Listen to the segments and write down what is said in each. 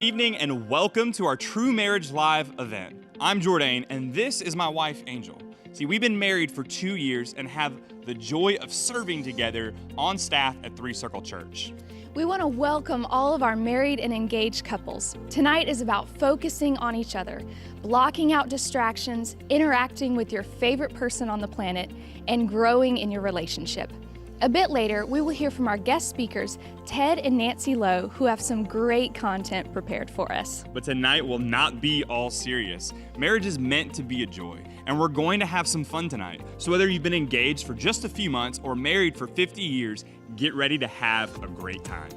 Evening and welcome to our True Marriage Live event. I'm Jordan and this is my wife Angel. See, we've been married for 2 years and have the joy of serving together on staff at Three Circle Church. We want to welcome all of our married and engaged couples. Tonight is about focusing on each other, blocking out distractions, interacting with your favorite person on the planet, and growing in your relationship. A bit later, we will hear from our guest speakers, Ted and Nancy Lowe, who have some great content prepared for us. But tonight will not be all serious. Marriage is meant to be a joy, and we're going to have some fun tonight. So whether you've been engaged for just a few months or married for 50 years, get ready to have a great time.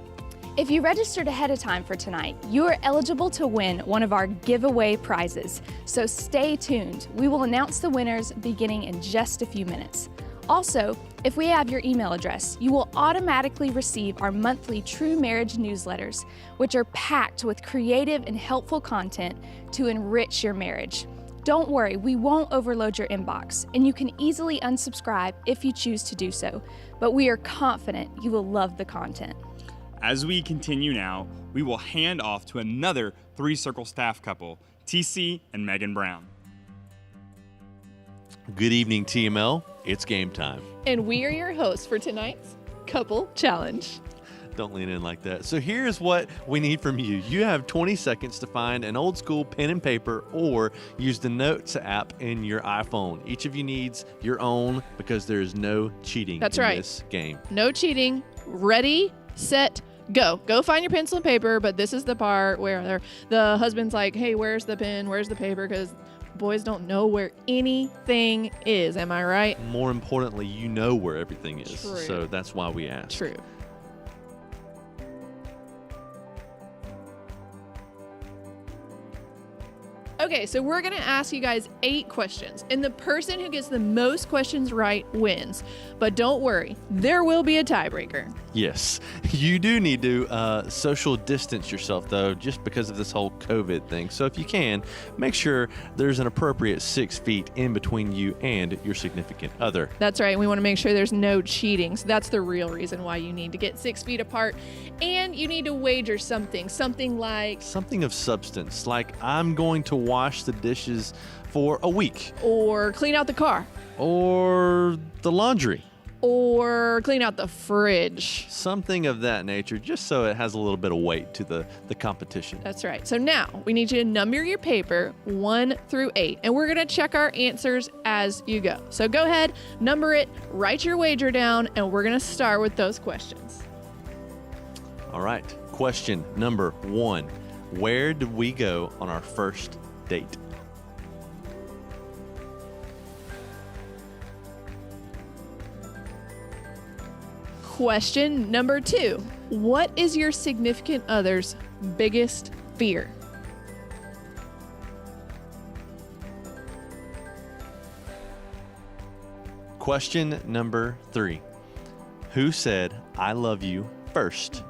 If you registered ahead of time for tonight, you are eligible to win one of our giveaway prizes. So stay tuned. We will announce the winners beginning in just a few minutes. Also, if we have your email address, you will automatically receive our monthly True Marriage newsletters, which are packed with creative and helpful content to enrich your marriage. Don't worry, we won't overload your inbox, and you can easily unsubscribe if you choose to do so, but we are confident you will love the content. As we continue now, we will hand off to another Three Circle staff couple, TC and Megan Brown. Good evening, TML. It's game time. And we are your hosts for tonight's Couple Challenge. Don't lean in like that. So here's what we need from you. You have 20 seconds to find an old school pen and paper or use the Notes app in your iPhone. Each of you needs your own because there is no cheating in this game. No cheating. Ready, set, go. Go find your pencil and paper, but this is the part where the husband's like, hey, where's the pen? Where's the paper? Because boys don't know where anything is. Am I right? More importantly, you know where everything is. True. So that's why we asked. True. Okay, so we're going to ask you guys 8 questions, and the person who gets the most questions right wins. But don't worry, there will be a tiebreaker. Yes, you do need to social distance yourself, though, just because of this whole COVID thing. So if you can, make sure there's an appropriate 6 feet in between you and your significant other. That's right. We want to make sure there's no cheating. So that's the real reason why you need to get 6 feet apart. And you need to wager something like... something of substance, like I'm going to wash the dishes for a week. Or clean out the car. Or the laundry. Or clean out the fridge. Something of that nature, just so it has a little bit of weight to the competition. That's right. So now we need you to number your paper 1 through 8, and we're going to check our answers as you go. So go ahead, number it, write your wager down, and we're going to start with those questions. All right. Question number 1. Where did we go on our first date? Question number 2. What is your significant other's biggest fear? Question number 3. Who said, I love you first?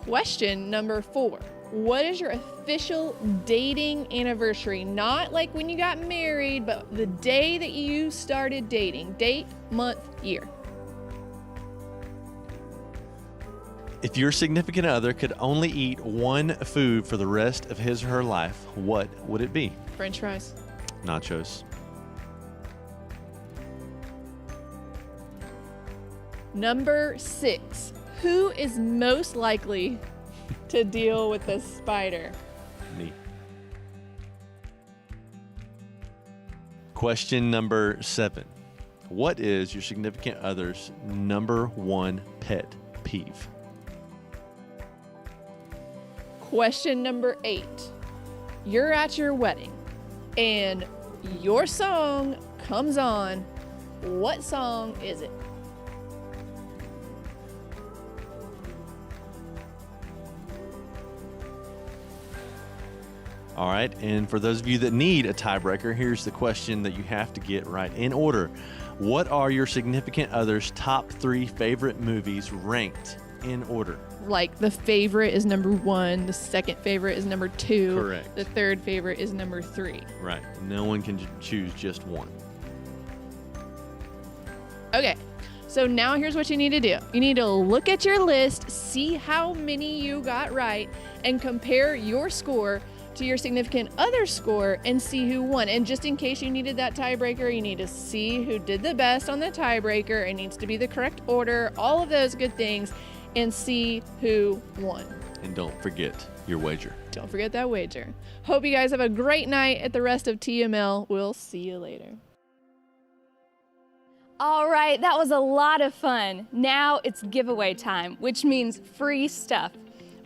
Question number 4. What is your official dating anniversary? Not like when you got married, but the day that you started dating. Date, month, year. If your significant other could only eat one food for the rest of his or her life, what would it be? French fries. Nachos. Number 6. Who is most likely to deal with the spider? Me. Question number 7. What is your significant other's number 1 pet peeve? Question number 8. You're at your wedding and your song comes on. What song is it? All right, and for those of you that need a tiebreaker, here's the question that you have to get right in order. What are your significant other's top 3 favorite movies ranked in order? Like the favorite is number 1, the second favorite is number 2. Correct. The third favorite is number 3. Right. No one can choose just one. Okay. So now here's what you need to do. You need to look at your list, see how many you got right, and compare your score to your significant other's score and see who won. And just in case you needed that tiebreaker, you need to see who did the best on the tiebreaker. It needs to be the correct order, all of those good things, and see who won. And don't forget your wager. Don't forget that wager. Hope you guys have a great night at the rest of TML. We'll see you later. All right, that was a lot of fun. Now it's giveaway time, which means free stuff.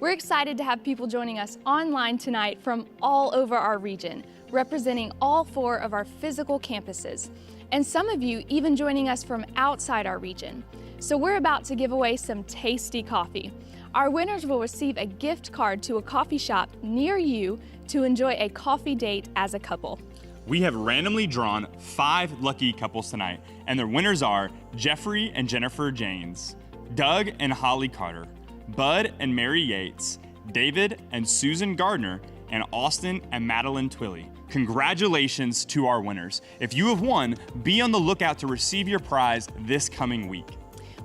We're excited to have people joining us online tonight from all over our region, representing all 4 of our physical campuses. And some of you even joining us from outside our region. So we're about to give away some tasty coffee. Our winners will receive a gift card to a coffee shop near you to enjoy a coffee date as a couple. We have randomly drawn 5 lucky couples tonight, and their winners are Jeffrey and Jennifer Janes, Doug and Holly Carter, Bud and Mary Yates, David and Susan Gardner, and Austin and Madeline Twilley. Congratulations to our winners. If you have won, be on the lookout to receive your prize this coming week.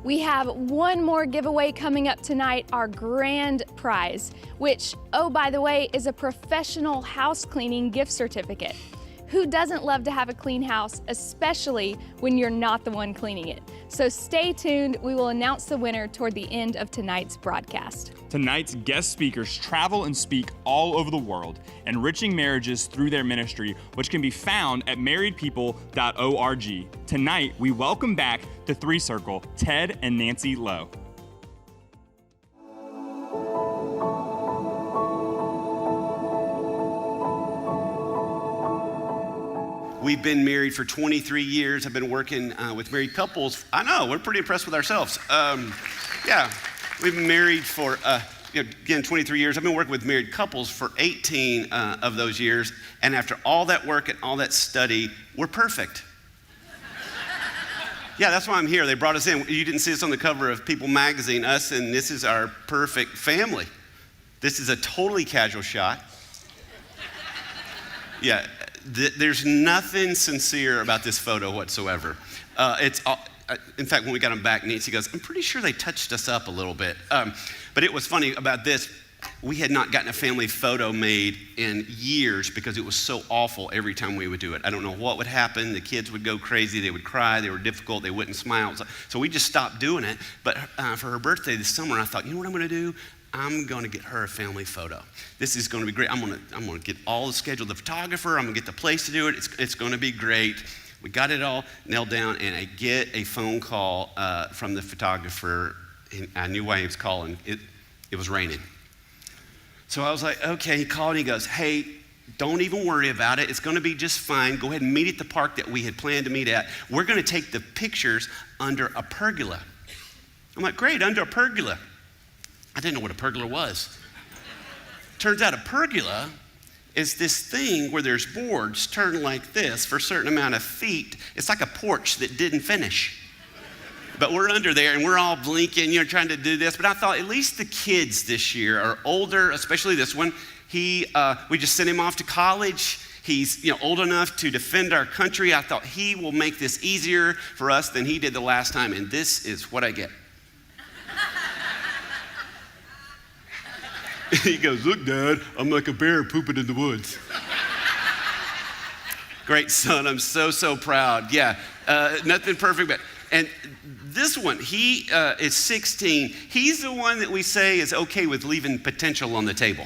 We have one more giveaway coming up tonight, our grand prize, which, oh, by the way, is a professional house cleaning gift certificate. Who doesn't love to have a clean house, especially when you're not the one cleaning it? So stay tuned. We will announce the winner toward the end of tonight's broadcast. Tonight's guest speakers travel and speak all over the world, enriching marriages through their ministry, which can be found at marriedpeople.org. Tonight, we welcome back to Three Circle, Ted and Nancy Lowe. We've been married for 23 years. I've been working with married couples. I know, we're pretty impressed with ourselves. Yeah, we've been married for, again, 23 years. I've been working with married couples for 18 of those years. And after all that work and all that study, we're perfect. Yeah, that's why I'm here. They brought us in. You didn't see us on the cover of People magazine, us, and this is our perfect family. This is a totally casual shot. Yeah. There's nothing sincere about this photo whatsoever. In fact, when we got them back, Nancy goes, I'm pretty sure they touched us up a little bit. But it was funny about this. We had not gotten a family photo made in years because it was so awful every time we would do it. I don't know what would happen. The kids would go crazy. They would cry. They were difficult. They wouldn't smile. So we just stopped doing it. But for her birthday this summer, I thought, you know what I'm going to do? I'm going to get her a family photo. This is going to be great. I'm going to get all the schedule, the photographer. I'm going to get the place to do it. It's going to be great. We got it all nailed down, and I get a phone call from the photographer. And I knew why he was calling. It was raining. So I was like, okay. He called and he goes, hey, don't even worry about it. It's going to be just fine. Go ahead and meet at the park that we had planned to meet at. We're going to take the pictures under a pergola. I'm like, great, under a pergola. I didn't know what a pergola was. Turns out a pergola is this thing where there's boards turned like this for a certain amount of feet. It's like a porch that didn't finish. But we're under there and we're all blinking, trying to do this. But I thought at least the kids this year are older, especially this one. We just sent him off to college. He's old enough to defend our country. I thought he will make this easier for us than he did the last time. And this is what I get. He goes, look, Dad, I'm like a bear pooping in the woods. Great son, I'm so proud. Yeah, nothing perfect, and this one, he is 16. He's the one that we say is okay with leaving potential on the table.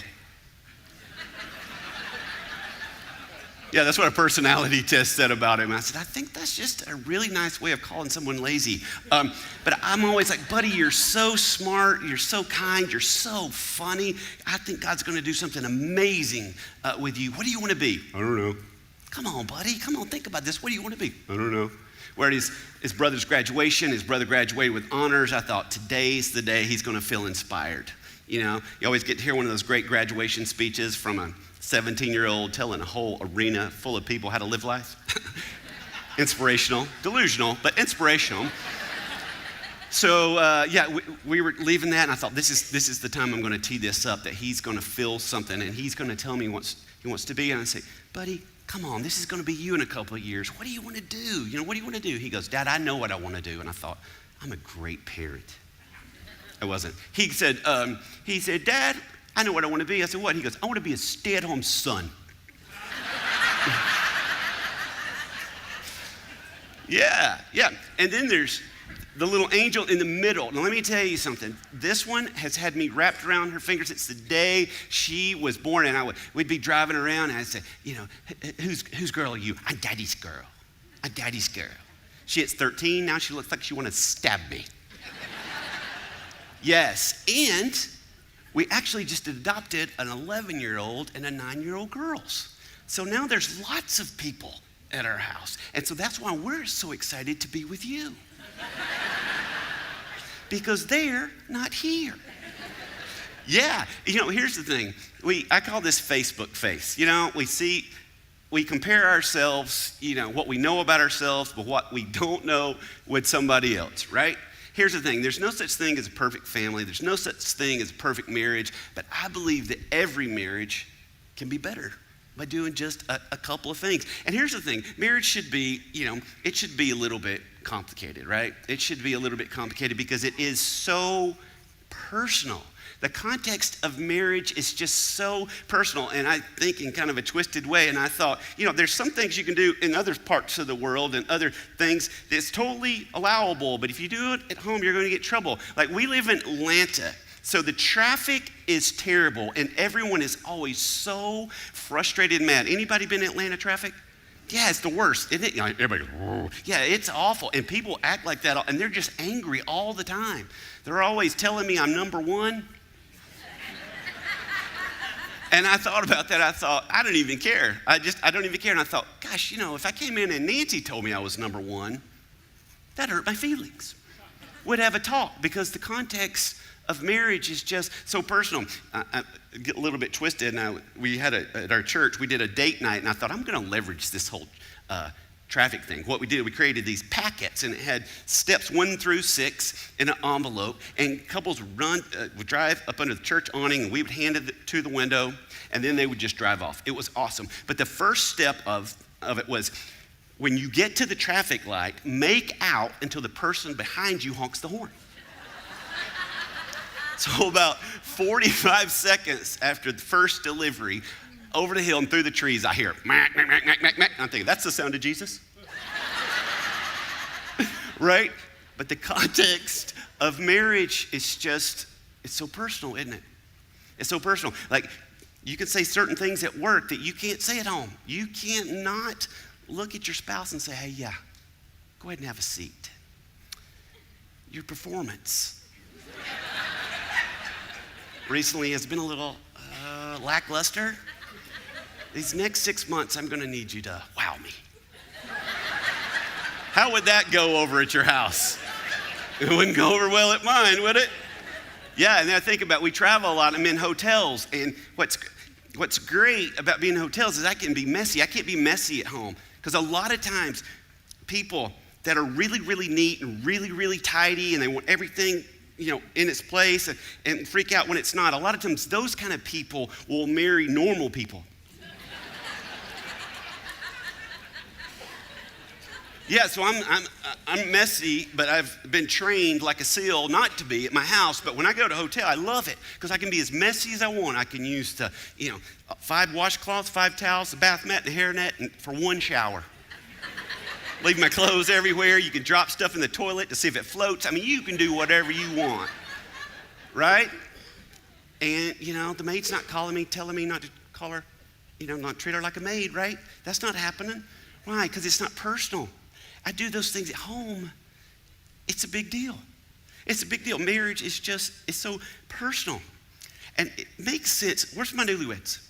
Yeah, that's what a personality test said about him. I said, I think that's just a really nice way of calling someone lazy. But I'm always like, buddy, you're so smart, you're so kind, you're so funny. I think God's going to do something amazing with you. What do you want to be? I don't know. Come on, buddy. Come on, think about this. What do you want to be? I don't know. We're at his brother's graduation. His brother graduated with honors. I thought, today's the day he's going to feel inspired. You always get to hear one of those great graduation speeches from a 17-year-old telling a whole arena full of people how to live life. Inspirational, delusional, but inspirational. So we were leaving that, and I thought this is the time I'm going to tee this up, that he's going to feel something, and he's going to tell me what he wants to be. And I say, buddy, come on, this is going to be you in a couple of years. What do you want to do? What do you want to do? He goes, Dad, I know what I want to do. And I thought, I'm a great parent. I wasn't. He said, Dad, I know what I want to be. I said, what? He goes, I want to be a stay-at-home son. Yeah. And then there's the little angel in the middle. Now, let me tell you something. This one has had me wrapped around her fingers since the day she was born. And we'd be driving around, and I'd say, whose girl are you? I'm Daddy's girl. I'm Daddy's girl. She hits 13. Now she looks like she wants to stab me. Yes, and we actually just adopted an 11-year-old and a 9-year-old girls. So now there's lots of people at our house. And so that's why we're so excited to be with you. Because they're not here. Yeah, here's the thing. I call this Facebook face. We compare ourselves, what we know about ourselves with what we don't know with somebody else, right? Here's the thing. There's no such thing as a perfect family. There's no such thing as a perfect marriage. But I believe that every marriage can be better by doing just a couple of things. And here's the thing. Marriage should be, it should be a little bit complicated, right? It should be a little bit complicated because it is so personal. The context of marriage is just so personal, and I think in kind of a twisted way. And I thought, there's some things you can do in other parts of the world and other things that's totally allowable, but if you do it at home, you're going to get in trouble. Like, we live in Atlanta, so the traffic is terrible, and everyone is always so frustrated and mad. Anybody been in Atlanta traffic? Yeah, it's the worst, isn't it? Everybody goes, whoa. Yeah, it's awful, and people act like that, and they're just angry all the time. They're always telling me I'm number one. And I thought about that. I thought, I don't even care. I don't even care. And I thought, gosh, if I came in and Nancy told me I was number one, that hurt my feelings. We'd have a talk because the context of marriage is just so personal. I get a little bit twisted. And we had at our church, we did a date night, and I thought, I'm going to leverage this whole traffic thing. What we did, we created these packets, and it had steps 1 through 6 in an envelope, and couples would drive up under the church awning, and we would hand it to the window, and then they would just drive off. It was awesome. But the first step of it was, when you get to the traffic light, make out until the person behind you honks the horn. So about 45 seconds after the first delivery, over the hill and through the trees, I hear, mack, mack, mack, mack, mack, mack. I'm thinking, that's the sound of Jesus. Right? But the context of marriage is just, it's so personal, isn't it? It's so personal. Like, you can say certain things at work that you can't say at home. You can't not look at your spouse and say, hey, yeah, go ahead and have a seat. Your performance recently has been a little lackluster. These next 6 months, I'm going to need you to wow me. How would that go over at your house? It wouldn't go over well at mine, would it? Yeah, and then I think about, we travel a lot. I'm in hotels, and what's great about being in hotels is I can be messy. I can't be messy at home, because a lot of times, people that are really, really neat and really, really tidy, and they want everything in its place and freak out when it's not. A lot of times, those kind of people will marry normal people. Yeah, so I'm messy, but I've been trained like a seal not to be at my house. But when I go to a hotel, I love it because I can be as messy as I want. I can use 5 washcloths, 5 towels, a bath mat, and a hairnet, and for 1 shower. Leave my clothes everywhere. You can drop stuff in the toilet to see if it floats. I mean, you can do whatever you want, right? And the maid's not calling me, telling me not to call her, not treat her like a maid, right? That's not happening. Why? Because it's not personal. I do those things at home. It's a big deal. It's a big deal. Marriage is it's so personal. And it makes sense. Where's my newlyweds?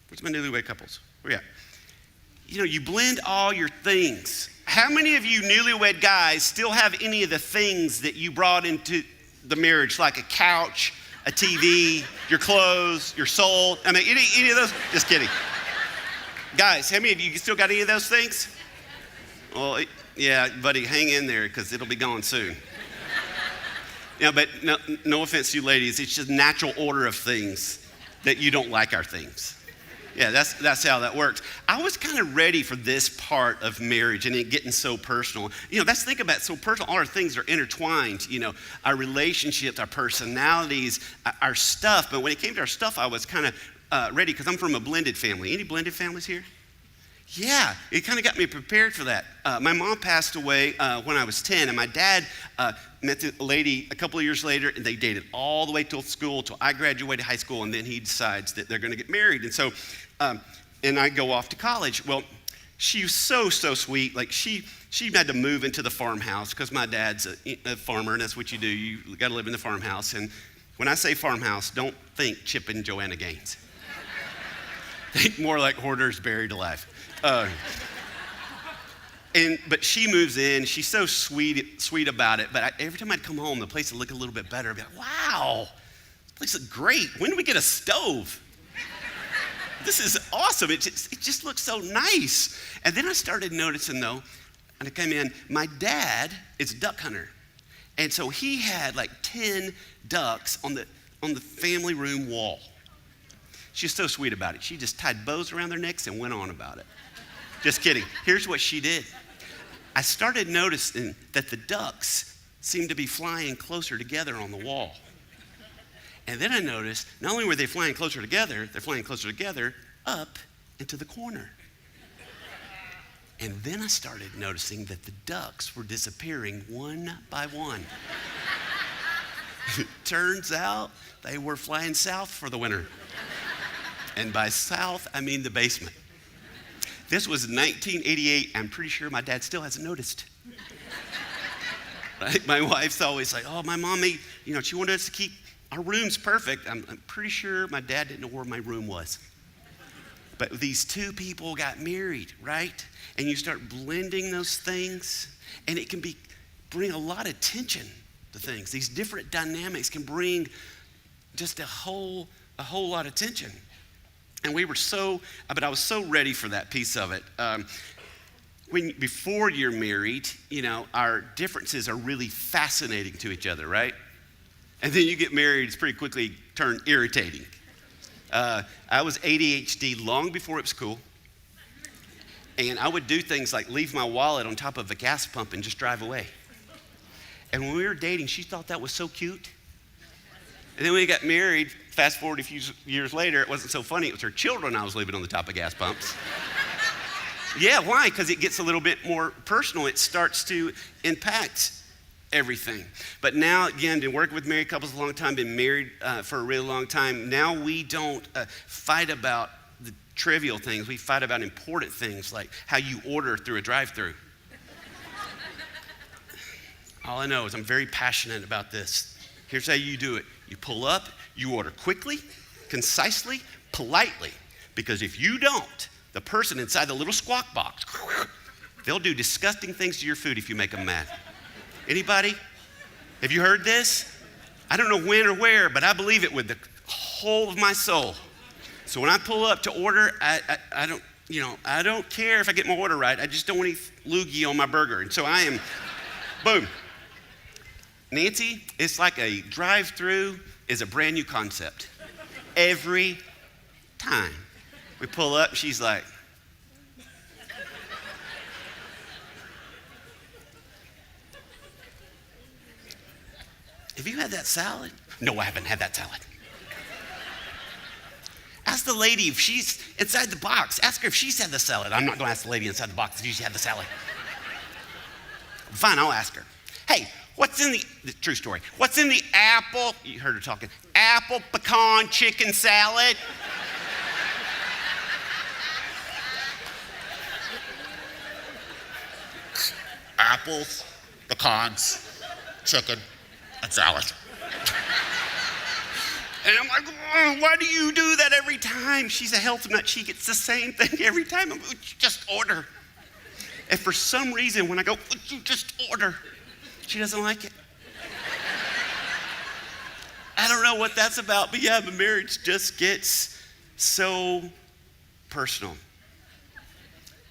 Where's my newlywed couples? Where you at? You blend all your things. How many of you newlywed guys still have any of the things that you brought into the marriage, like a couch, a TV, your clothes, your soul? I mean, any of those? Just kidding. Guys, how many of you still got any of those things? Well, yeah, buddy, hang in there because it'll be gone soon. But no offense to you ladies, it's just natural order of things that you don't like our things. Yeah, that's how that works. I was kind of ready for this part of marriage and it getting so personal. Let's think about it, so personal. All our things are intertwined. Our relationships, our personalities, our stuff. But when it came to our stuff, I was kind of ready because I'm from a blended family. Any blended families here? Yeah, it kind of got me prepared for that. My mom passed away when I was 10, and my dad met a lady a couple of years later, and they dated all the way till school, till I graduated high school, and then he decides that they're going to get married. And so, and I go off to college. Well, she was so sweet. Like she had to move into the farmhouse because my dad's a farmer, and that's what you do. You got to live in the farmhouse. And when I say farmhouse, don't think Chip and Joanna Gaines. Think more like hoarders buried alive. But she moves in. She's so sweet about it. But every time I'd come home, the place would look a little bit better. I'd be like, wow, this place looks great. When do we get a stove? This is awesome. It just looks so nice. And then I started noticing, though, and I came in, my dad is a duck hunter. And so he had like 10 ducks on the family room wall. She's so sweet about it. She just tied bows around their necks and went on about it. Just kidding. Here's what she did. I started noticing that the ducks seemed to be flying closer together on the wall. And then I noticed not only were they flying closer together, they're flying closer together up into the corner. And then I started noticing that the ducks were disappearing one by one. Turns out they were flying south for the winter. And by south, I mean the basement. This was 1988. I'm pretty sure my dad still hasn't noticed. Right? My wife's always like, oh, my mommy, she wanted us to keep our rooms perfect. I'm pretty sure my dad didn't know where my room was. But these two people got married, right? And you start blending those things, and it can bring a lot of tension to things. These different dynamics can bring just a whole lot of tension. And I was so ready for that piece of it. Before you're married, our differences are really fascinating to each other, right? And then you get married, it's pretty quickly turned irritating. I was ADHD long before it was cool. And I would do things like leave my wallet on top of a gas pump and just drive away. And when we were dating, she thought that was so cute. And then when we got married, fast forward a few years later, it wasn't so funny. It was her children I was leaving on the top of gas pumps. Yeah, why? Because it gets a little bit more personal. It starts to impact everything. But now, again, been working with married couples a long time, been married for a really long time. Now we don't fight about the trivial things. We fight about important things like how you order through a drive-thru. All I know is I'm very passionate about this. Here's how you do it. You pull up, you order quickly, concisely, politely. Because if you don't, the person inside the little squawk box, they'll do disgusting things to your food if you make them mad. Anybody? Have you heard this? I don't know when or where, but I believe it with the whole of my soul. So when I pull up to order, I don't care if I get my order right. I just don't want any loogie on my burger. And so I am, boom. Nancy, it's like a drive-through is a brand new concept. Every time we pull up, she's like, have you had that salad? No, I haven't had that salad. Ask the lady if she's inside the box. Ask her if she's had the salad. I'm not going to ask the lady inside the box if she's had the salad. Fine, I'll ask her. Hey, what's in the true story, what's in the apple, you heard her talking, apple pecan chicken salad? Apples, pecans, chicken, and salad. And I'm like, oh, why do you do that every time? She's a health nut. She gets the same thing every time. I'm like, just order. And for some reason, when I go, would you just order? She doesn't like it. I don't know what that's about, but yeah, the marriage just gets so personal.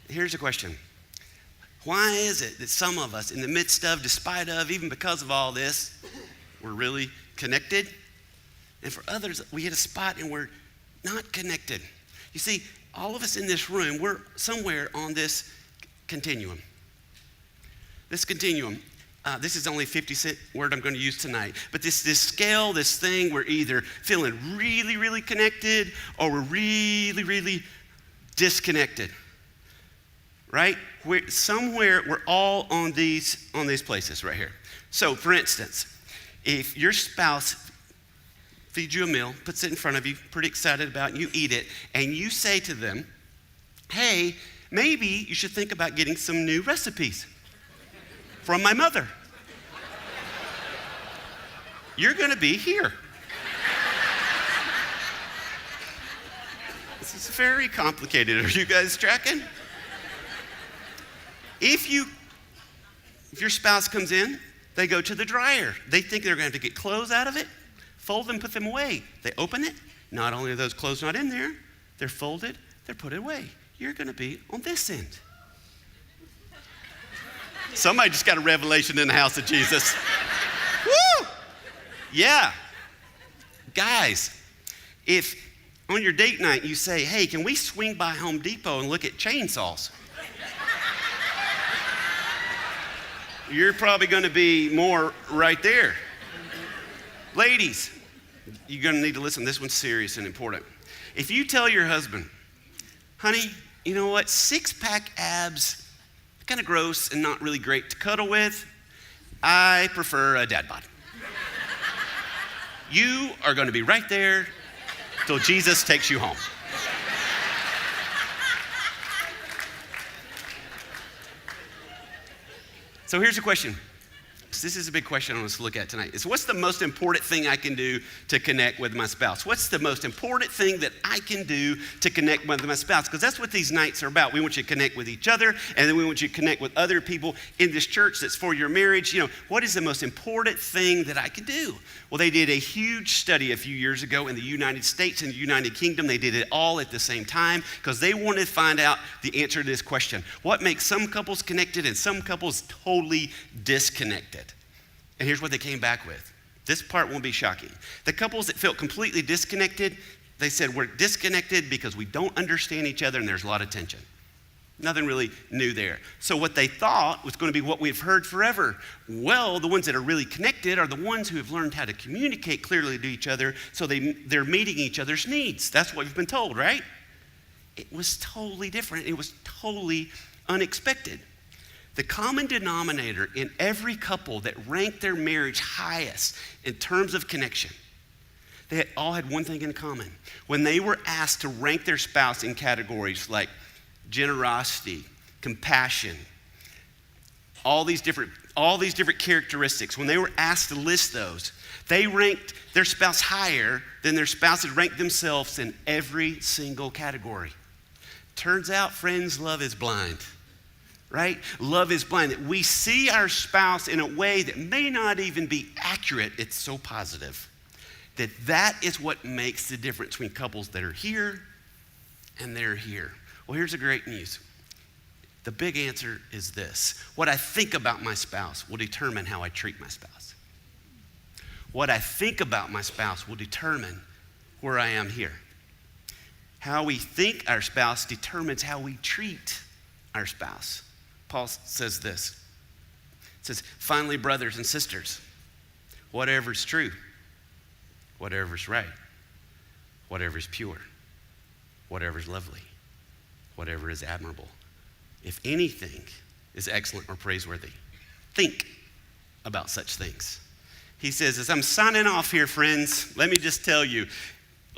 Here's a question. Why is it that some of us, in the midst of, despite of, even because of all this, we're really connected? And for others, we hit a spot and we're not connected. You see, all of us in this room, we're somewhere on this continuum. This continuum. This is only a 50-cent word I'm going to use tonight. But this scale, this thing, we're either feeling really, really connected or we're really, really disconnected. Right? We're all on these places right here. So, for instance, if your spouse feeds you a meal, puts it in front of you, pretty excited about it, you eat it, and you say to them, hey, maybe you should think about getting some new recipes from my mother. You're going to be here. This is very complicated. Are you guys tracking? If your spouse comes in, they go to the dryer. They think they're going to have to get clothes out of it, fold them, put them away. They open it. Not only are those clothes not in there, they're folded, they're put away. You're going to be on this end. Somebody just got a revelation in the house of Jesus. Woo! Yeah. Guys, if on your date night you say, hey, can we swing by Home Depot and look at chainsaws? You're probably going to be more right there. Ladies, you're going to need to listen. This one's serious and important. If you tell your husband, honey, you know what? 6-pack abs, kind of gross and not really great to cuddle with. I prefer a dad bod. You are going to be right there till Jesus takes you home. So here's a question. This is a big question I want us to look at tonight. Is what's the most important thing I can do to connect with my spouse? What's the most important thing that I can do to connect with my spouse? Because that's what these nights are about. We want you to connect with each other, and then we want you to connect with other people in this church that's for your marriage. You know, what is the most important thing that I can do? Well, they did a huge study a few years ago in the United States and the United Kingdom. They did it all at the same time because they wanted to find out the answer to this question. What makes some couples connected and some couples totally disconnected? And here's what they came back with. This part won't be shocking. The couples that felt completely disconnected, they said, we're disconnected because we don't understand each other and there's a lot of tension. Nothing really new there. So what they thought was going to be what we've heard forever. Well, the ones that are really connected are the ones who have learned how to communicate clearly to each other so they're meeting each other's needs. That's what we've been told, right? It was totally different. It was totally unexpected. The common denominator in every couple that ranked their marriage highest in terms of connection, they all had one thing in common. When they were asked to rank their spouse in categories like generosity, compassion, all these different characteristics, when they were asked to list those, they ranked their spouse higher than their spouse had ranked themselves in every single category. Turns out, friends, love is blind. Right? Love is blind. That we see our spouse in a way that may not even be accurate. It's so positive. That is what makes the difference between couples that are here and they're here. Well, here's the great news. The big answer is this. What I think about my spouse will determine how I treat my spouse. What I think about my spouse will determine where I am here. How we think our spouse determines how we treat our spouse. Paul says this. It says, finally, brothers and sisters, whatever's true, whatever's right, whatever's pure, whatever's lovely, whatever is admirable, if anything is excellent or praiseworthy, think about such things. He says, as I'm signing off here, friends, let me just tell you,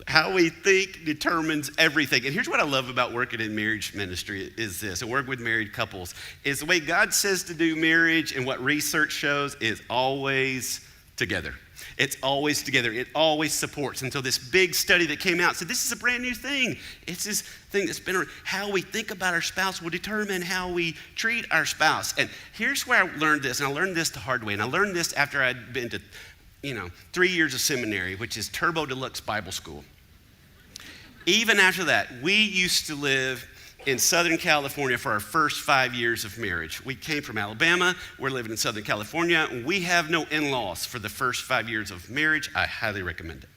how we think determines everything. And here's what I love about working in marriage ministry is this, and work with married couples, is the way God says to do marriage and what research shows is always together. It's always together. It always supports. And so this big study that came out said this is a brand new thing. It's this thing that's been around. How we think about our spouse will determine how we treat our spouse. And here's where I learned this, and I learned this the hard way. And I learned this after I'd been to 3 years of seminary, which is Turbo Deluxe Bible School. Even after that, we used to live in Southern California for our first 5 years of marriage. We came from Alabama. We're living in Southern California. We have no in-laws for the first 5 years of marriage. I highly recommend it.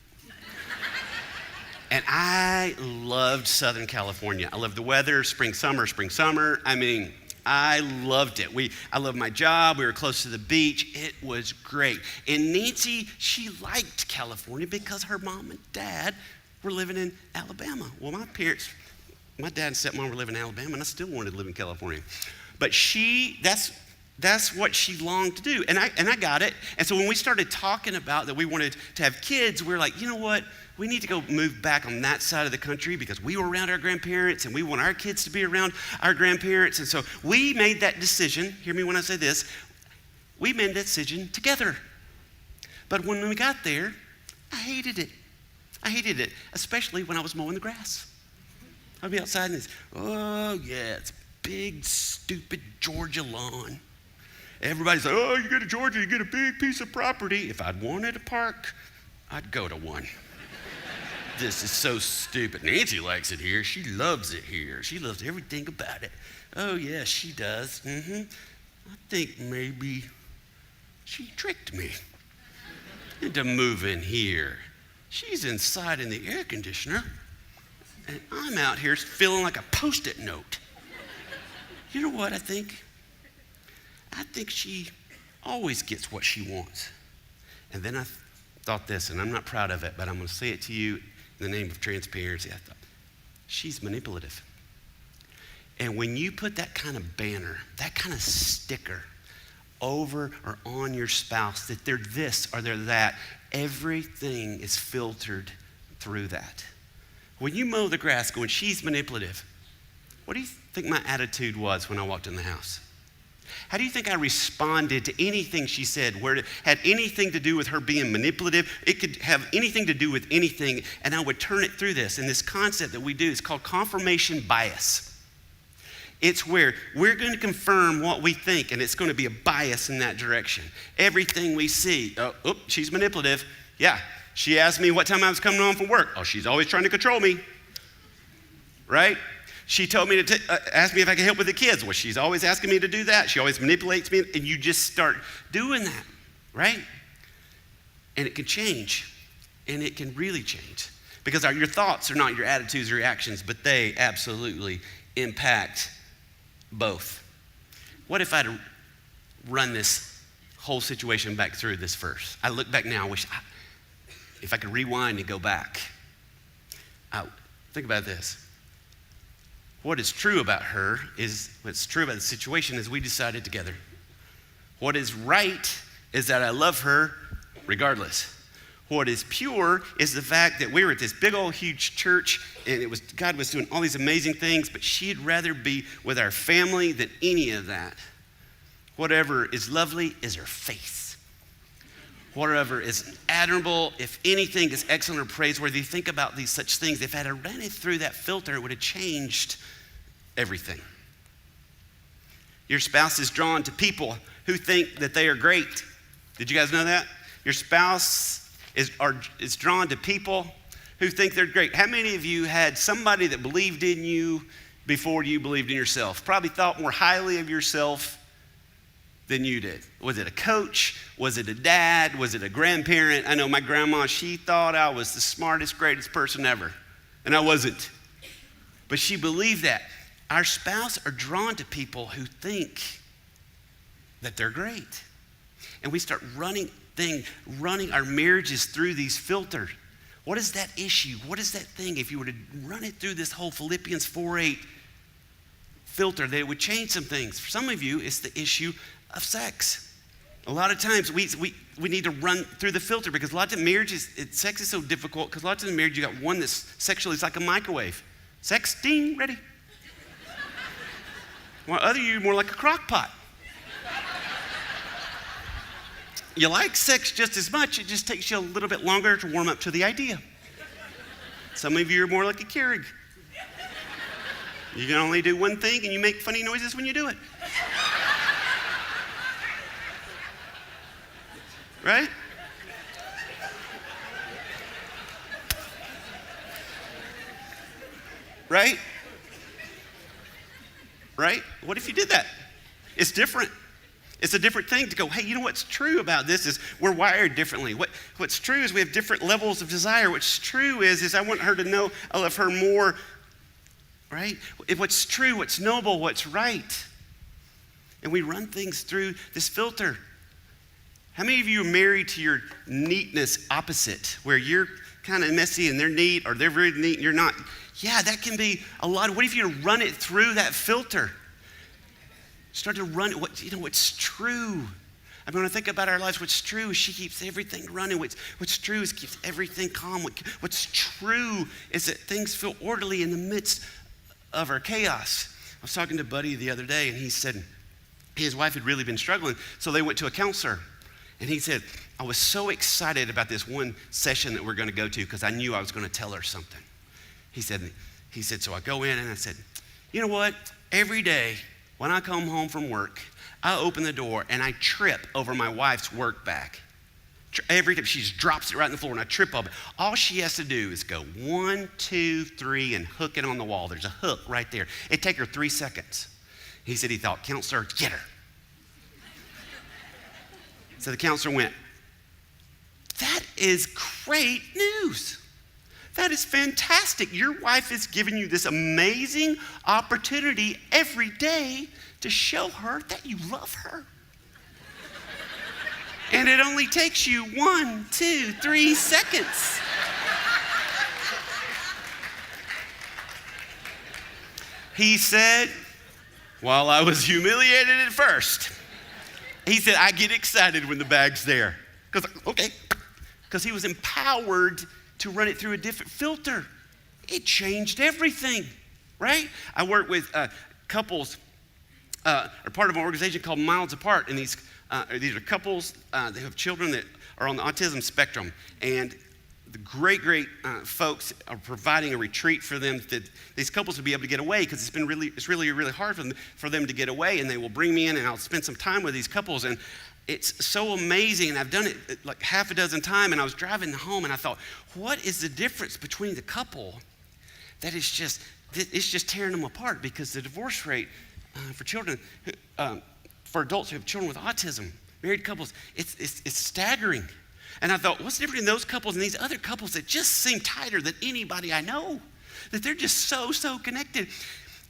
And I loved Southern California. I loved the weather, spring, summer. I mean, I loved it. I loved my job. We were close to the beach. It was great. And Nancy, she liked California because her mom and dad were living in Alabama. Well, my dad and stepmom were living in Alabama, and I still wanted to live in California. But that's what she longed to do. And I got it. And so when we started talking about that we wanted to have kids, we were like, you know what? We need to go move back on that side of the country because we were around our grandparents and we want our kids to be around our grandparents. And so we made that decision. Hear me when I say this. We made that decision together. But when we got there, I hated it. I hated it, especially when I was mowing the grass. I'd be outside and it's, oh yeah, it's big, stupid Georgia lawn. Everybody's like, oh, you go to Georgia, you get a big piece of property. If I'd wanted a park, I'd go to one. This is so stupid. Nancy likes it here. She loves it here. She loves everything about it. Oh, yeah, she does. I think maybe she tricked me into moving here. She's inside in the air conditioner, and I'm out here feeling like a Post-it note. You know what I think? I think she always gets what she wants. And then I thought this, and I'm not proud of it, but I'm going to say it to you in the name of transparency. I thought, she's manipulative. And when you put that kind of banner, that kind of sticker over or on your spouse, that they're this or they're that, everything is filtered through that. When you mow the grass going, she's manipulative, what do you think my attitude was when I walked in the house? How do you think I responded to anything she said where it had anything to do with her being manipulative? It could have anything to do with anything, and I would turn it through this. And this concept that we do is called confirmation bias. It's where we're going to confirm what we think, and it's going to be a bias in that direction. Everything we see, she's manipulative. Yeah, she asked me what time I was coming home from work. Oh, she's always trying to control me, right? She told me to ask me if I could help with the kids. Well, she's always asking me to do that. She always manipulates me, and you just start doing that, right? And it can change, and it can really change because your thoughts are not your attitudes or your actions, but they absolutely impact both. What if I'd run this whole situation back through this verse? I look back now, if I could rewind and go back. Think about this. What is true about her is, what's true about the situation is we decided together. What is right is that I love her regardless. What is pure is the fact that we were at this big old huge church and God was doing all these amazing things, but she'd rather be with our family than any of that. Whatever is lovely is her faith. Whatever is admirable, if anything is excellent or praiseworthy, think about these such things. If I had ran it through that filter, it would have changed everything. Your spouse is drawn to people who think that they are great. Did you guys know that? Your spouse is drawn to people who think they're great. How many of you had somebody that believed in you before you believed in yourself? Probably thought more highly of yourself than you did. Was it a coach? Was it a dad? Was it a grandparent? I know my grandma, she thought I was the smartest, greatest person ever, and I wasn't. But she believed that. Our spouse are drawn to people who think that they're great. And we start running our marriages through these filters. What is that issue? What is that thing? If you were to run it through this whole Philippians 4:8 filter, that it would change some things. For some of you, it's the issue of sex. A lot of times we need to run through the filter because a lot of times sex is so difficult because a lot of times in marriage you got one that's sexually, it's like a microwave. Sex, ding, ready. While other you more like a crock pot. You like sex just as much, it just takes you a little bit longer to warm up to the idea. Some of you are more like a Keurig. You can only do one thing and you make funny noises when you do it. Right? Right? Right? What if you did that? It's different. It's a different thing to go, hey, you know what's true about this is we're wired differently. What's true is we have different levels of desire. What's true is I want her to know I love her more, right? What's true, what's noble, what's right. And we run things through this filter. How many of you are married to your neatness opposite, where you're kind of messy and they're neat, or they're very neat and you're not? Yeah, that can be a lot. What if you run it through that filter? Start to run it. What's true? I mean, when I think about our lives, what's true is she keeps everything running. What's true is keeps everything calm. What's true is that things feel orderly in the midst of our chaos. I was talking to Buddy the other day, and he said his wife had really been struggling, so they went to a counselor. And he said, I was so excited about this one session that we're going to go to because I knew I was going to tell her something. He said, so I go in and I said, you know what? Every day when I come home from work, I open the door and I trip over my wife's work bag. Every time she just drops it right on the floor and I trip over it. All she has to do is go 1, 2, 3 and hook it on the wall. There's a hook right there. It'd take her 3 seconds. He said he thought, counselor, get her. So the counselor went, that is great news. That is fantastic. Your wife is giving you this amazing opportunity every day to show her that you love her. And it only takes you 1, 2, 3 seconds. He said, while I was humiliated at first, he said, I get excited when the bag's there. Because he was empowered to run it through a different filter. It changed everything, right? I work with couples, are part of an organization called Miles Apart, and these are couples, they have children that are on the autism spectrum, and the great folks are providing a retreat for them that these couples will be able to get away, because it's really hard for them to get away, and they will bring me in and I'll spend some time with these couples, and it's so amazing, and I've done it like half a dozen times, and I was driving home and I thought, what is the difference between the couple that is just tearing them apart? Because the divorce rate for children, for adults who have children with autism, married couples, it's staggering. And I thought, what's the difference in those couples and these other couples that just seem tighter than anybody I know? That they're just so connected.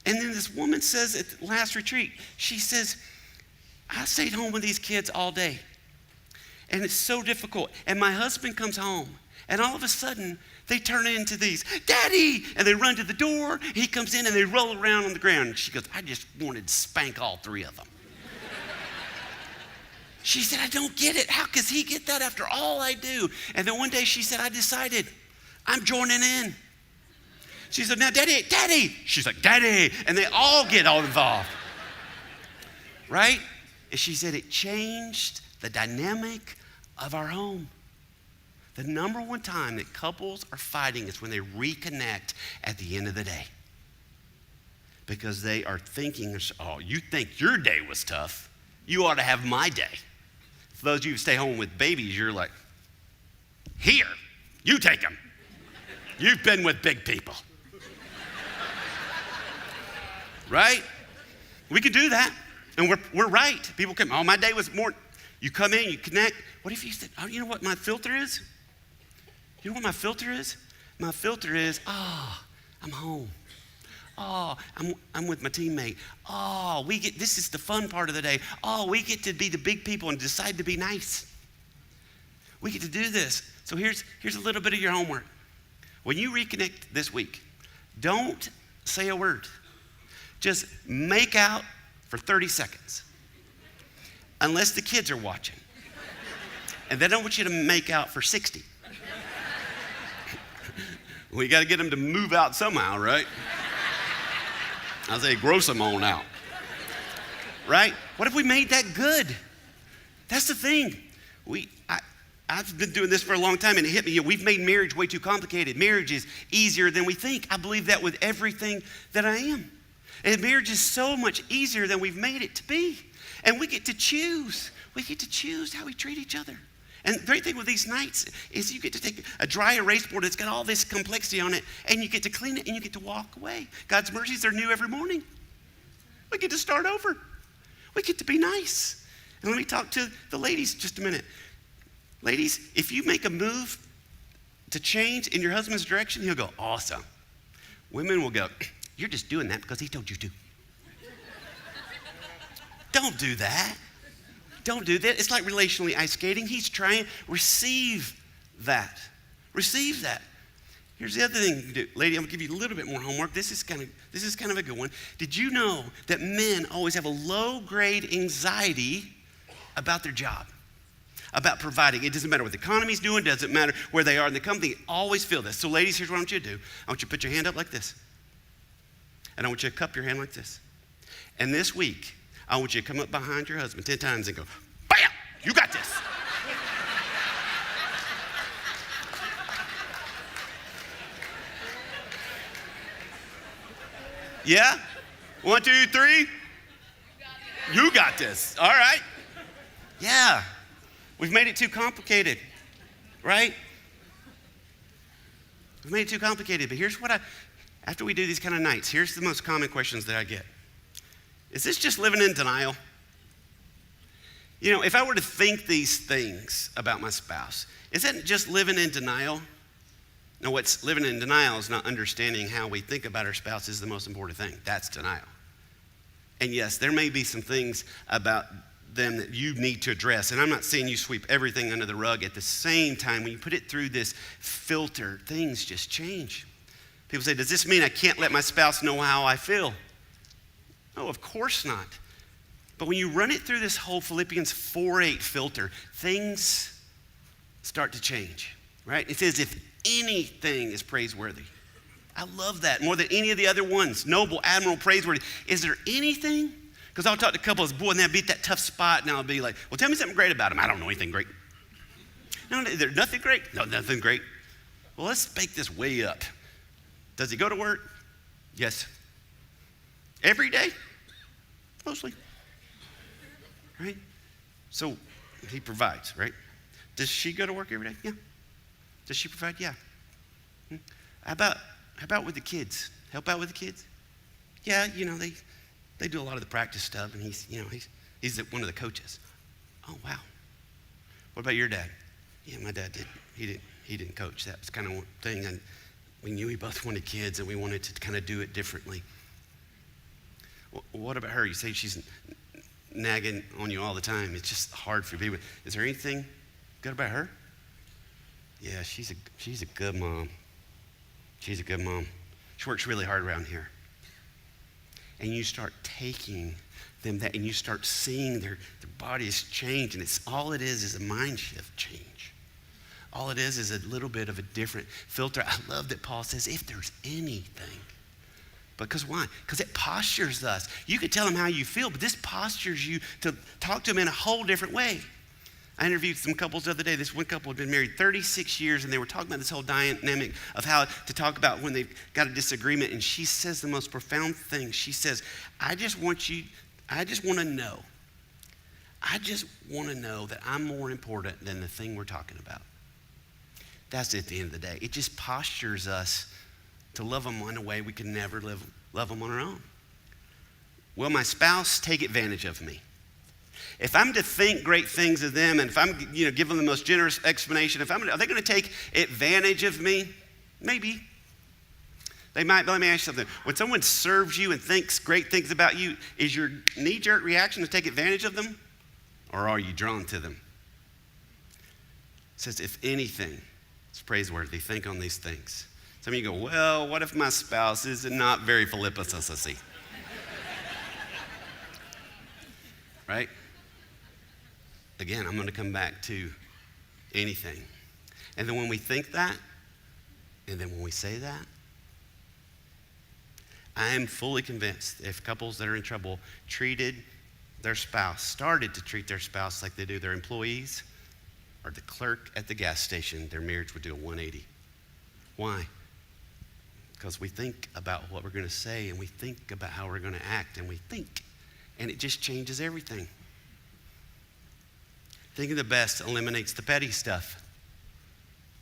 And then this woman says at the last retreat, she says, I stayed home with these kids all day, and it's so difficult. And my husband comes home, and all of a sudden, they turn into these, Daddy! And they run to the door. He comes in, and they roll around on the ground. And she goes, I just wanted to spank all 3 of them. She said, I don't get it. How does he get that after all I do? And then one day she said, I decided I'm joining in. She said, now, Daddy! She's like, Daddy! And they all get all involved, right? And she said it changed the dynamic of our home. The number one time that couples are fighting is when they reconnect at the end of the day. Because they are thinking, oh, you think your day was tough. You ought to have my day. For those of you who stay home with babies, you're like, here, you take them. You've been with big people. Right? We could do that. And we're right. People come, oh, my day was more. You come in, you connect. What if you said, oh, you know what my filter is? You know what my filter is? My filter is, I'm home. Oh, I'm with my teammate. Oh, this is the fun part of the day. Oh, we get to be the big people and decide to be nice. We get to do this. So here's a little bit of your homework. When you reconnect this week, don't say a word. Just make out for 30 seconds, unless the kids are watching. And they don't want you to make out for 60. We got to get them to move out somehow, right? I say, gross them on out. Right? What if we made that good? That's the thing. I've been doing this for a long time, and it hit me. We've made marriage way too complicated. Marriage is easier than we think. I believe that with everything that I am. And marriage is so much easier than we've made it to be. And we get to choose. We get to choose how we treat each other. And the great thing with these nights is you get to take a dry erase board that's got all this complexity on it, and you get to clean it, and you get to walk away. God's mercies are new every morning. We get to start over. We get to be nice. And let me talk to the ladies just a minute. Ladies, if you make a move to change in your husband's direction, he'll go, awesome. Women will go, you're just doing that because he told you to. Don't do that. Don't do that. It's like relationally ice skating. He's trying, receive that. Receive that. Here's the other thing you can do. Lady, I'm gonna give you a little bit more homework. This is kind of a good one. Did you know that men always have a low-grade anxiety about their job? About providing. It doesn't matter what the economy's doing, doesn't matter where they are in the company, they always feel this. So ladies, here's what I want you to do. I want you to put your hand up like this. And I want you to cup your hand like this. And this week, I want you to come up behind your husband 10 times and go, bam, you got this. Yeah? 1, 2, 3. You got this. All right. Yeah. We've made it too complicated, right? We've made it too complicated. But here's what after we do these kind of nights, here's the most common questions that I get. Is this just living in denial? You know, if I were to think these things about my spouse, is that just living in denial? No, what's living in denial is not understanding how we think about our spouse is the most important thing. That's denial. And yes, there may be some things about them that you need to address. And I'm not saying you sweep everything under the rug. At the same time, when you put it through this filter, things just change. People say, does this mean I can't let my spouse know how I feel? No, of course not. But when you run it through this whole Philippians 4:8 filter, things start to change, right? It says, if anything is praiseworthy. I love that more than any of the other ones. Noble, admirable, praiseworthy. Is there anything? Because I'll talk to couples, boy, and they'll be at that tough spot, and I'll be like, well, tell me something great about him. I don't know anything great. No, there's nothing great. No, nothing great. Well, let's make this way up. Does he go to work? Yes. Every day? Mostly. Right? So he provides, right? Does she go to work every day? Yeah. Does she provide? Yeah. How about with the kids? Help out with the kids? Yeah, you know, they do a lot of the practice stuff, and he's one of the coaches. Oh, wow. What about your dad? Yeah, my dad did. He didn't coach. That was kind of one thing. And we knew we both wanted kids, and we wanted to kind of do it differently. Well, what about her? You say she's nagging on you all the time. It's just hard for people. Is there anything good about her? Yeah, she's a good mom. She's a good mom. She works really hard around here. And you start taking them that, and you start seeing their bodies change, and all it is a mind shift change. All it is a little bit of a different filter. I love that Paul says, if there's anything. Because why? Because it postures us. You could tell them how you feel, but this postures you to talk to them in a whole different way. I interviewed some couples the other day. This one couple had been married 36 years, and they were talking about this whole dynamic of how to talk about when they've got a disagreement. And she says the most profound thing. She says, I just want to know that I'm more important than the thing we're talking about. That's at the end of the day. It just postures us to love them in a way we can never love them on our own. Will my spouse take advantage of me? If I'm to think great things of them, and if I'm, give them the most generous explanation, are they going to take advantage of me? Maybe. They might, but let me ask you something. When someone serves you and thinks great things about you, is your knee-jerk reaction to take advantage of them? Or are you drawn to them? It says, if anything is praiseworthy, think on these things. Some of you go, well, what if my spouse is not very Philippians? Right? Again, I'm going to come back to anything. And then when we think that, and then when we say that, I am fully convinced if couples that are in trouble started to treat their spouse like they do their employees or the clerk at the gas station, their marriage would do a 180. Why? Because we think about what we're going to say, and we think about how we're going to act, and and it just changes everything. Thinking the best eliminates the petty stuff.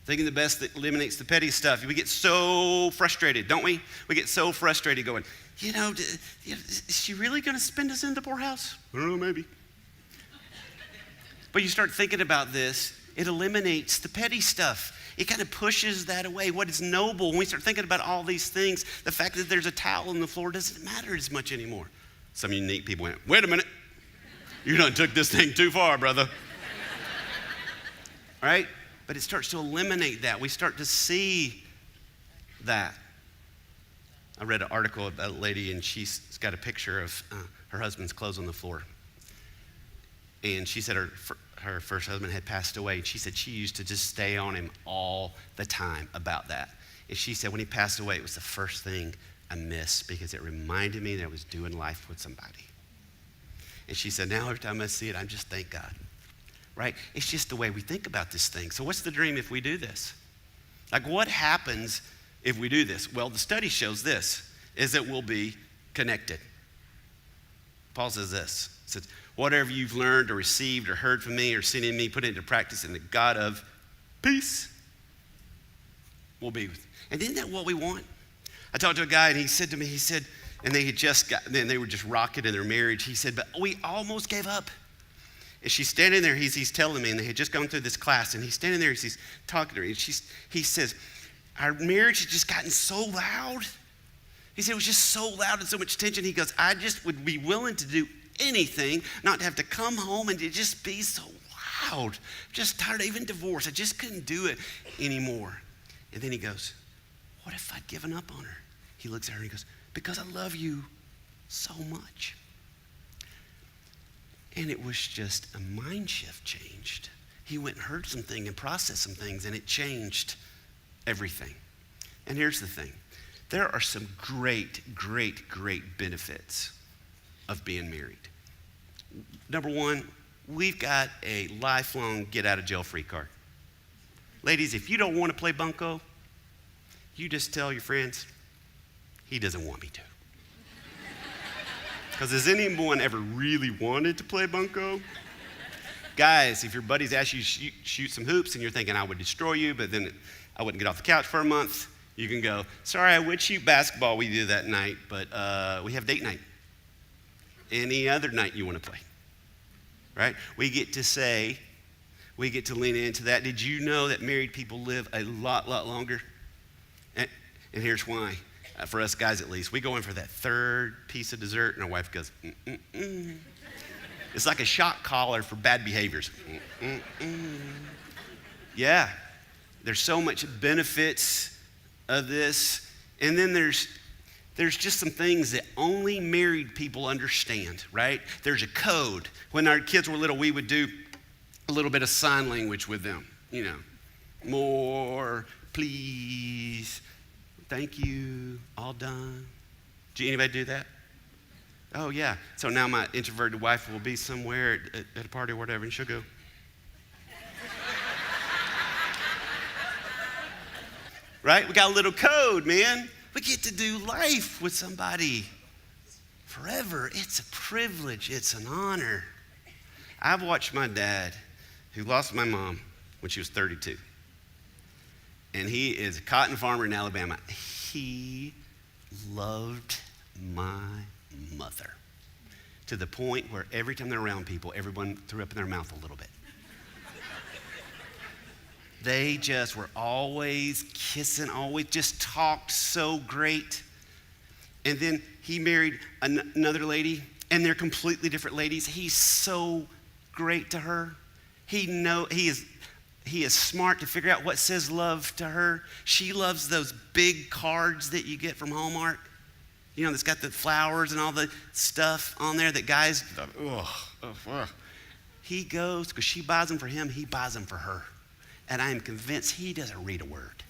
Thinking the best that eliminates the petty stuff. We get so frustrated, don't we? We get so frustrated going, is she really going to spend us in the poorhouse? I don't know, maybe. But you start thinking about this, it eliminates the petty stuff. It kind of pushes that away. What is noble, when we start thinking about all these things, the fact that there's a towel on the floor doesn't matter as much anymore. Some unique people went, wait a minute, you done took this thing too far, brother. Right? But it starts to eliminate that. We start to see that. I read an article about a lady, and she's got a picture of her husband's clothes on the floor. And she said her first husband had passed away. And she said she used to just stay on him all the time about that. And she said when he passed away, it was the first thing I missed because it reminded me that I was doing life with somebody. And she said, now every time I see it, I just thank God. Right? It's just the way we think about this thing. So what's the dream if we do this? Like, what happens if we do this? Well, the study shows this, is that we'll be connected. Paul says this. He says, whatever you've learned or received or heard from me or seen in me, put it into practice, and the God of peace will be with you. And isn't that what we want? I talked to a guy, and he said to me, and they were just rocking in their marriage. He said, but we almost gave up. And she's standing there, he's telling me, and they had just gone through this class, and he's standing there, he's talking to her, and he says, our marriage has just gotten so loud. He said, it was just so loud and so much tension. He goes, I just would be willing to do anything, not to have to come home and it just be so loud. I'm just tired of even divorce. I just couldn't do it anymore. And then he goes, what if I'd given up on her? He looks at her and he goes, because I love you so much. And it was just a mind shift changed. He went and heard something and processed some things, and it changed everything. And here's the thing. There are some great benefits of being married. Number one, we've got a lifelong get-out-of-jail-free card. Ladies, if you don't want to play bunco, you just tell your friends, he doesn't want me to. Because has anyone ever really wanted to play bunco? Guys, if your buddies ask you to shoot some hoops and you're thinking I would destroy you, but then I wouldn't get off the couch for a month, you can go, sorry, I would shoot basketball with you that night, but we have date night. Any other night you want to play, right? We get to lean into that. Did you know that married people live a lot longer? And here's why. For us guys at least, we go in for that third piece of dessert, and our wife goes, mm-mm-mm. It's like a shock collar for bad behaviors. Mm-mm-mm. Yeah, there's so much benefits of this. And then there's just some things that only married people understand, right? There's a code. When our kids were little, we would do a little bit of sign language with them, you know. More, please. Thank you, all done. Did anybody do that? Oh, yeah. So now my introverted wife will be somewhere at a party or whatever, and she'll go. Right? We got a little code, man. We get to do life with somebody forever. It's a privilege. It's an honor. I've watched my dad, who lost my mom when she was 32. And he is a cotton farmer in Alabama. He loved my mother to the point where every time they're around people, everyone threw up in their mouth a little bit. They just were always kissing, always just talked so great. And then he married another lady, and they're completely different ladies. He's so great to her. He is smart to figure out what says love to her. She loves those big cards that you get from Hallmark. You know, that's got the flowers and all the stuff on there that guys, He goes, because she buys them for him, he buys them for her. And I am convinced he doesn't read a word.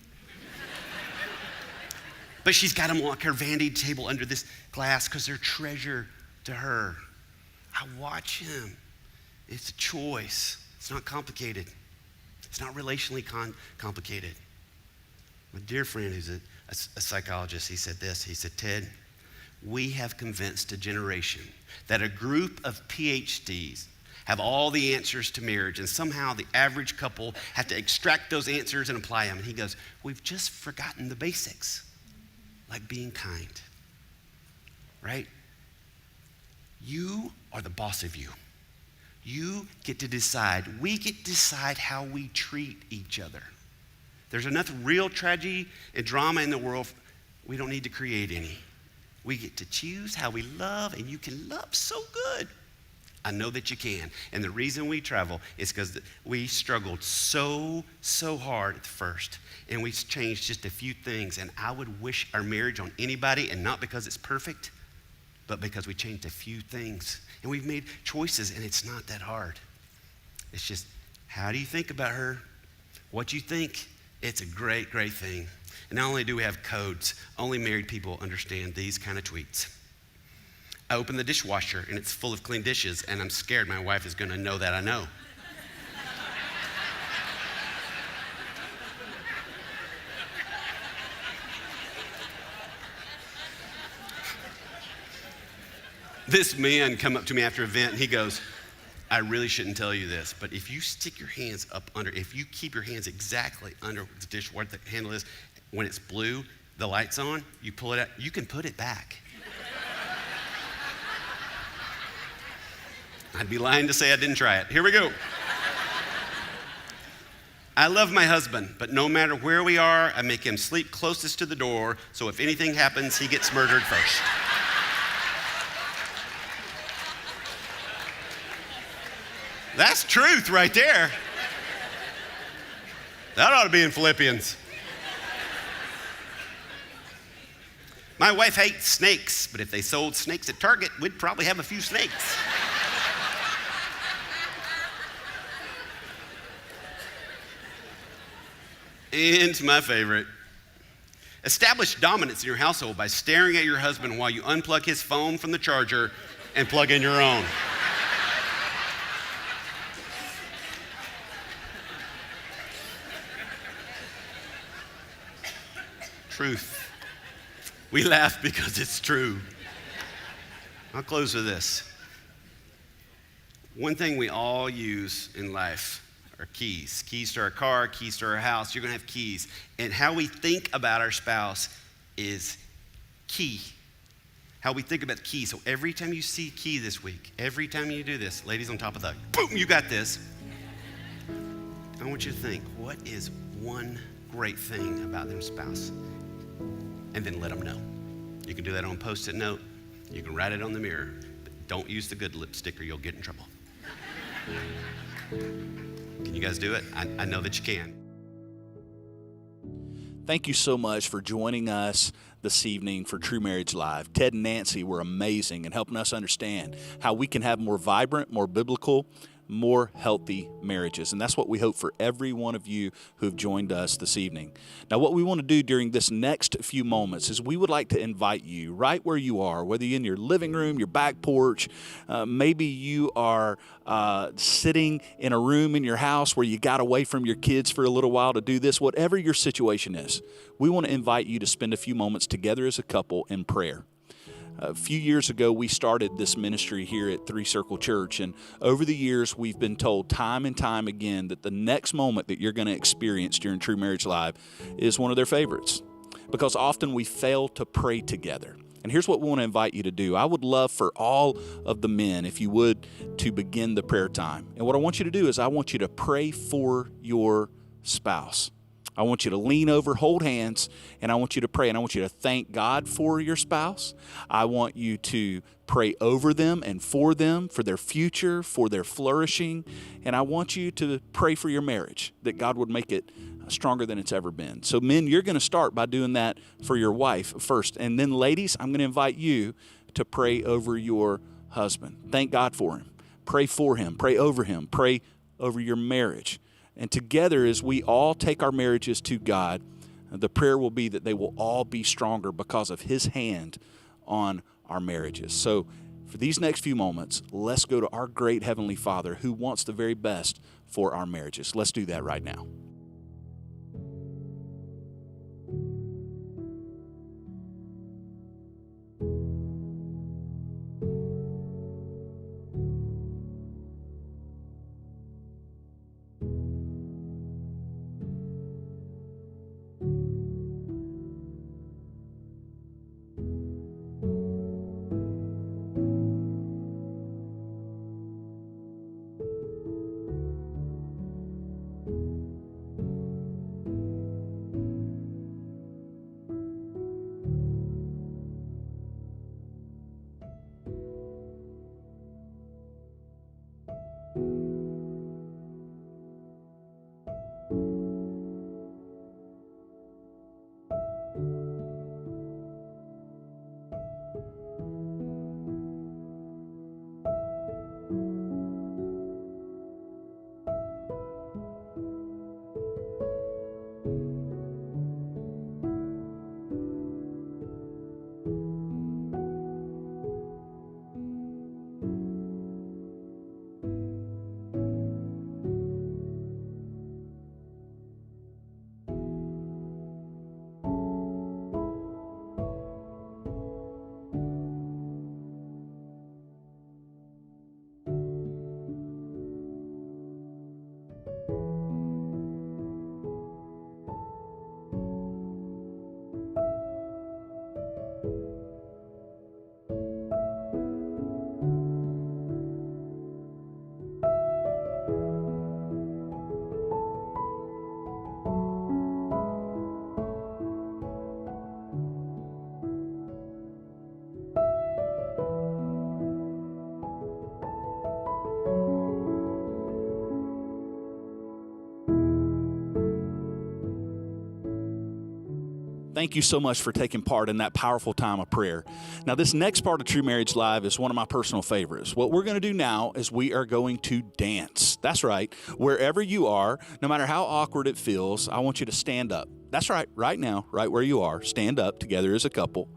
But she's got them on her vanity table under this glass because they're treasure to her. I watch him. It's a choice. It's not complicated. It's not relationally complicated. My dear friend who's a psychologist, he said this. He said, Ted, we have convinced a generation that a group of PhDs have all the answers to marriage, and somehow the average couple have to extract those answers and apply them. And he goes, we've just forgotten the basics, like being kind, right? You are the boss of you. You get to decide. We get to decide how we treat each other. There's enough real tragedy and drama in the world. We don't need to create any. We get to choose how we love, and you can love so good. I know that you can. And the reason we travel is because we struggled so hard at first. And we changed just a few things. And I would wish our marriage on anybody, and not because it's perfect, but because we changed a few things. And we've made choices, and it's not that hard. It's just, how do you think about her? What you think? It's a great thing. And not only do we have codes, only married people understand these kind of tweets. I open the dishwasher and it's full of clean dishes, and I'm scared my wife is going to know that I know. This man come up to me after an event and he goes, I really shouldn't tell you this, but if you stick your hands up under, if you keep your hands exactly under the dishwasher, the handle is, when it's blue, the light's on, you pull it out, you can put it back. I'd be lying to say I didn't try it. Here we go. I love my husband, but no matter where we are, I make him sleep closest to the door, so if anything happens, he gets murdered first. That's truth right there. That ought to be in Philippians. My wife hates snakes, but if they sold snakes at Target, we'd probably have a few snakes. And my favorite, establish dominance in your household by staring at your husband while you unplug his phone from the charger and plug in your own. Truth. We laugh because it's true. I'll close with this. One thing we all use in life are keys. Keys to our car, keys to our house. You're going to have keys. And how we think about our spouse is key. How we think about the key. So every time you see key this week, every time you do this, ladies on top of the, boom, you got this. I want you to think, what is one great thing about their spouse? And then let them know. You can do that on a Post-it note. You can write it on the mirror. But don't use the good lipstick or you'll get in trouble. Can you guys do it? I know that you can. Thank you so much for joining us this evening for True Marriage Live. Ted and Nancy were amazing in helping us understand how we can have more vibrant, more biblical, more healthy marriages. And that's what we hope for every one of you who've joined us this evening. Now, what we want to do during this next few moments is we would like to invite you right where you are, whether you're in your living room, your back porch, maybe you are sitting in a room in your house where you got away from your kids for a little while to do this, whatever your situation is, we want to invite you to spend a few moments together as a couple in prayer. A few years ago, we started this ministry here at Three Circle Church, and over the years, we've been told time and time again that the next moment that you're going to experience during True Marriage Live is one of their favorites, because often we fail to pray together. And here's what we want to invite you to do. I would love for all of the men, if you would, to begin the prayer time. And what I want you to do is I want you to pray for your spouse. I want you to lean over, hold hands, and I want you to pray. And I want you to thank God for your spouse. I want you to pray over them and for them, for their future, for their flourishing. And I want you to pray for your marriage, that God would make it stronger than it's ever been. So men, you're going to start by doing that for your wife first. And then ladies, I'm going to invite you to pray over your husband. Thank God for him. Pray for him. Pray over him. Pray over your marriage. And together, as we all take our marriages to God, the prayer will be that they will all be stronger because of His hand on our marriages. So for these next few moments, let's go to our great Heavenly Father who wants the very best for our marriages. Let's do that right now. Thank you so much for taking part in that powerful time of prayer. Now, this next part of True Marriage Live is one of my personal favorites. What we're going to do now is we are going to dance. That's right. Wherever you are, no matter how awkward it feels, I want you to stand up. That's right. Right now, right where you are, stand up together as a couple.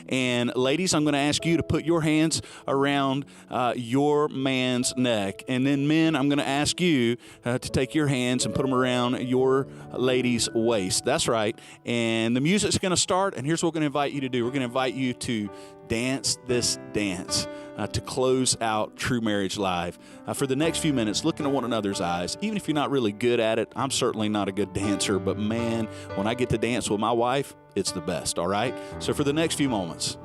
And ladies, I'm going to ask you to put your hands around your man's neck. And then men, I'm going to ask you to take your hands and put them around your lady's waist. That's right. And the music's going to start. And here's what we're going to invite you to do. We're going to invite you to dance this dance to close out True Marriage Live. For the next few minutes, look into one another's eyes. Even if you're not really good at it, I'm certainly not a good dancer, but man, when I get to dance with my wife, it's the best, all right? So for the next few moments,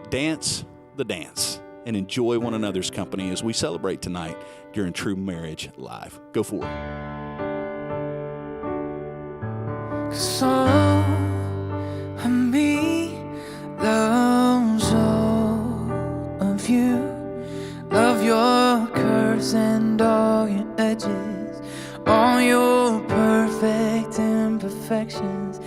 dance the dance and enjoy one another's company as we celebrate tonight during True Marriage Live. Go for it. 'Cause all of me loves all of you. Love your curves and all your edges, all your perfect imperfections.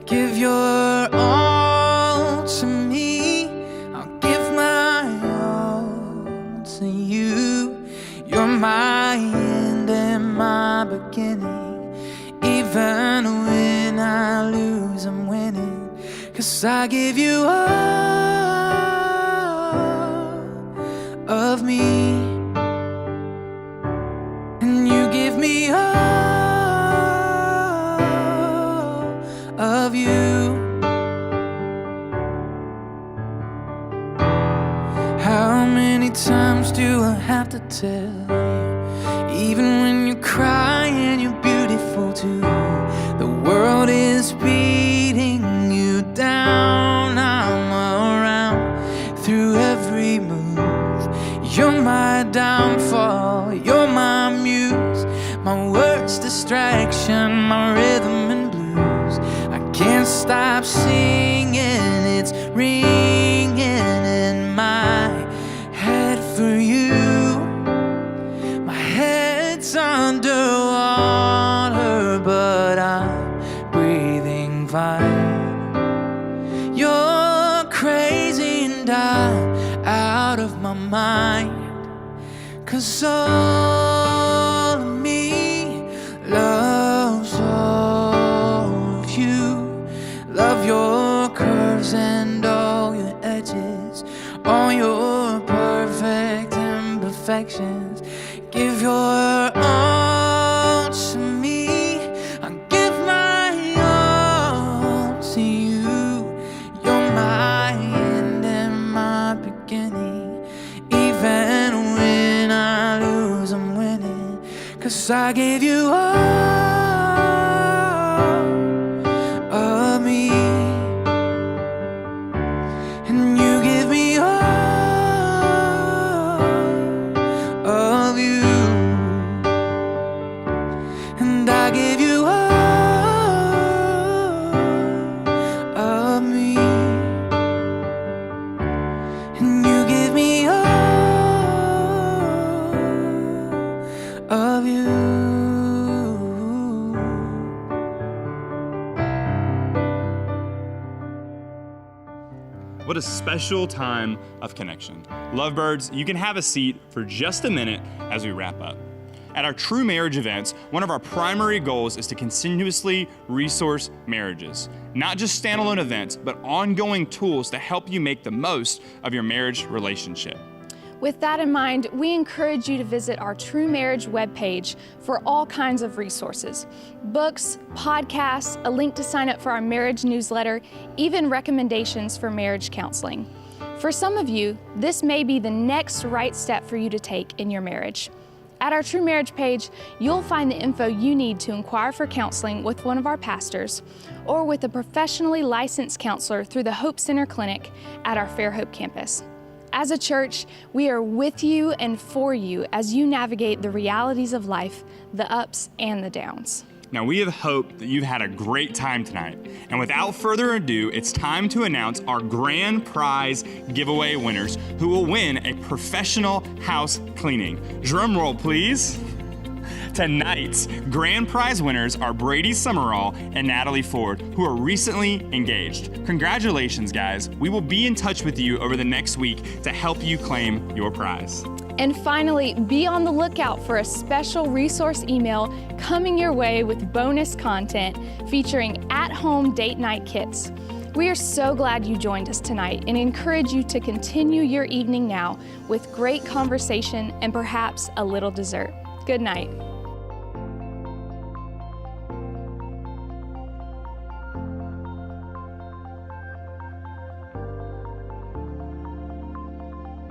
Give your all to me, I'll give my all to you. You're my end and my beginning. Even when I lose, I'm winning. 'Cause I give you all of me, and you give me all of you. How many times do I have to tell you? Even when you cry and you're beautiful too, the world is beating you down. I'm around through every move. You're my downfall, you're my muse, my worst distraction, my rhythm and blues. I can't stop singing, it's ringing in my head for you. My head's underwater, but I'm breathing fine. You're crazy and I'm out of my mind. 'Cause all of me loves all of you. Love your curves and all your edges, all your perfect imperfections. Give your all to me, I give my all to you. You're my end and my beginning. Even when I lose, I'm winning. 'Cause I gave you all of me, and you give me all of you, and I give you What a special time of connection. Lovebirds, you can have a seat for just a minute as we wrap up. At our True Marriage events, one of our primary goals is to continuously resource marriages. Not just standalone events, but ongoing tools to help you make the most of your marriage relationship. With that in mind, we encourage you to visit our True Marriage webpage for all kinds of resources. Books, podcasts, a link to sign up for our marriage newsletter, even recommendations for marriage counseling. For some of you, this may be the next right step for you to take in your marriage. At our True Marriage page, you'll find the info you need to inquire for counseling with one of our pastors or with a professionally licensed counselor through the Hope Center Clinic at our Fairhope campus. As a church, we are with you and for you as you navigate the realities of life, the ups and the downs. Now, we have hoped that you've had a great time tonight. And without further ado, it's time to announce our grand prize giveaway winners who will win a professional house cleaning. Drum roll, please. Tonight's grand prize winners are Brady Summerall and Natalie Ford, who are recently engaged. Congratulations, guys. We will be in touch with you over the next week to help you claim your prize. And finally, be on the lookout for a special resource email coming your way with bonus content featuring at-home date night kits. We are so glad you joined us tonight and encourage you to continue your evening now with great conversation and perhaps a little dessert. Good night.